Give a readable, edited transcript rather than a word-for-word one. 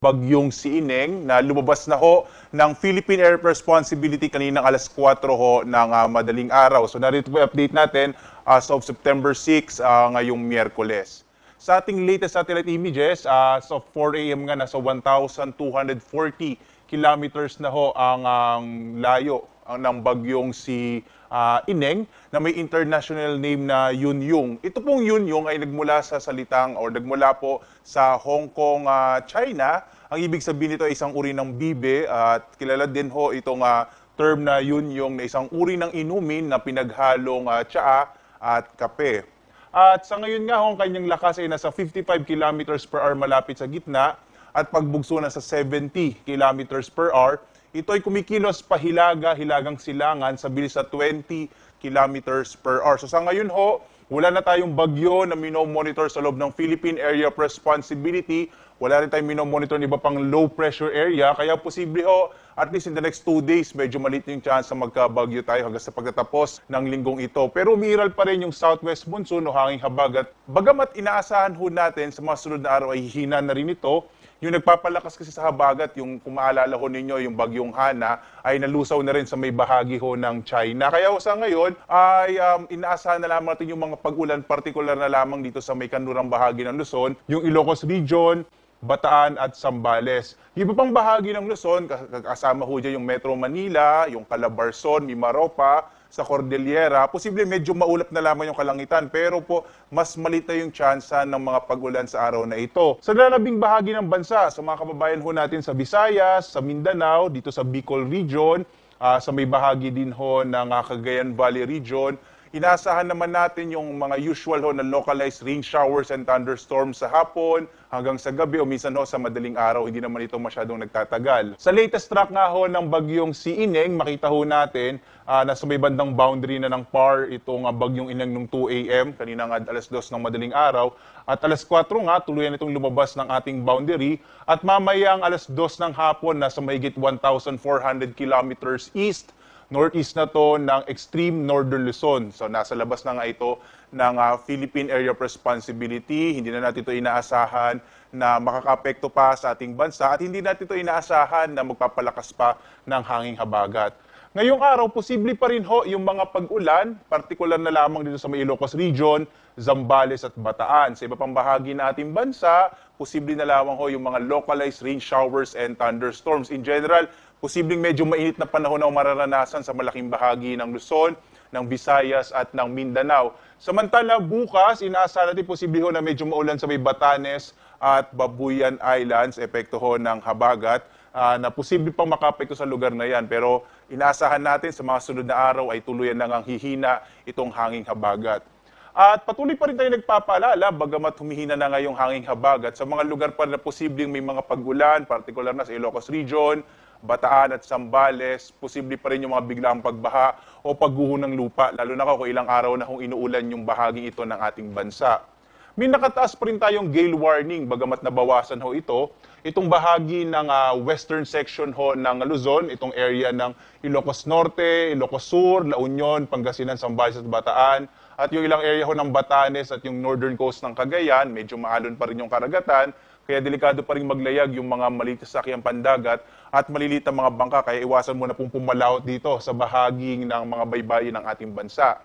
bagyong si Ineng na lumabas na ho ng Philippine Area of Responsibility kaninang alas 4 ho ng madaling araw. So narito po yung update natin as of September 6 ngayong Miyerkules. Sa ating latest satellite images, as of 4 a.m. nga nasa 1,240 kilometers na ho ang layo ng bagyong si Ineng na may international name na Yunyong. Ito pong Yunyong ay nagmula sa salitang o nagmula po sa Hong Kong, China. Ang ibig sabihin nito ay isang uri ng bibe at kilala din ho itong term na Yunyong na isang uri ng inumin na pinaghalong tsaa at kape. At sa ngayon nga ang kanyang lakas ay nasa 55 kilometers per hour malapit sa gitna at pagbugso na sa 70 kilometers per hour. Ito ay kumikilos pahilaga-hilagang silangan sa bilis na 20 kilometers per hour. So sa ngayon ho, wala na tayong bagyo na minomonitor sa loob ng Philippine Area of Responsibility. Wala rin tayong minomonitor ng iba pang low pressure area. Kaya posible ho, at least in the next 2 days, medyo maliit yung chance na magkabagyo tayo hanggang sa pagtatapos ng linggong ito. Pero umiiral pa rin yung southwest monsoon o hanging habagat. Bagamat inaasahan ho natin sa mga sunod na araw ay hihina na rin ito, yung nagpapalakas kasi sa habagat, yung kung maalala ho ninyo, yung bagyong Hana, ay nalusaw na rin sa may bahagi ho ng China. Kaya ho sa ngayon, ay inaasahan na lamang natin yung mga pag-ulan, partikular na lamang dito sa may kanlurang bahagi ng Luzon, yung Ilocos Region, Bataan at Zambales. Yung iba pang bahagi ng Luzon, kasama ho dyan yung Metro Manila, yung Calabarzon, Mimaropa, sa Cordillera, posible medyo maulap na lamang yung kalangitan pero po mas maliit na yung tsansa ng mga pag-ulan sa araw na ito. Sa lalabing bahagi ng bansa, sa mga kababayan ho natin sa Visayas, sa Mindanao, dito sa Bicol Region, sa may bahagi din ho ng Cagayan Valley Region, inaasahan naman natin yung mga usual ho na localized rain showers and thunderstorms sa hapon hanggang sa gabi o minsan ho sa madaling araw, hindi naman ito masyadong nagtatagal. Sa latest track nga ho ng bagyong si Ineng, makita ho natin nasa may bandang boundary na ng PAR itong bagyong Ineng nung 2 a.m. kanina nga alas 2 ng madaling araw at alas 4 nga tuluyan itong lumabas ng ating boundary at mamayang alas 2 ng hapon nasa mahigit 1,400 kilometers east northeast na to ng extreme northern Luzon. So nasa labas na nga ito ng Philippine Area of Responsibility. Hindi na natin ito inaasahan na makakaapekto pa sa ating bansa at hindi natin ito inaasahan na magpapalakas pa ng hanging habagat. Ngayong araw, posible pa rin ho yung mga pag-ulan, partikular na lamang dito sa may Ilocos Region, Zambales at Bataan. Sa iba pang bahagi ng ating bansa, posible na lamang ho yung mga localized rain showers and thunderstorms. In general, posibleng medyo mainit na panahon ang mararanasan sa malaking bahagi ng Luzon, ng Visayas at ng Mindanao. Samantala bukas, inaasahan natin posible ho na medyo maulan sa may Batanes at Babuyan Islands, epekto ho ng habagat, na posible pang makapekto sa lugar na yan. Pero inaasahan natin sa mga sunod na araw ay tuluyan na ngang hihina itong hanging habagat. At patuloy pa rin tayo nagpapaalala, bagamat humihina na nga yung hanging habagat, sa mga lugar pa na posibleng may mga pag-ulan, partikular na sa Ilocos Region, Bataan at Zambales, posible pa rin yung mga biglang pagbaha o pagguho ng lupa, lalo na kung ilang araw na kung inuulan yung bahaging ito ng ating bansa. May nakataas pa rin tayong gale warning, bagamat nabawasan ho ito. Itong bahagi ng western section ho ng Luzon, itong area ng Ilocos Norte, Ilocos Sur, La Union, Pangasinan, Zambales at Bataan, at yung ilang area ho ng Batanes at yung northern coast ng Cagayan, medyo maalon pa rin yung karagatan, kaya delikado pa rin maglayag yung mga maliit sa sakyang pandagat at maliliit na mga bangka, kaya iwasan mo na pong pumalawot dito sa bahaging ng mga baybayin ng ating bansa.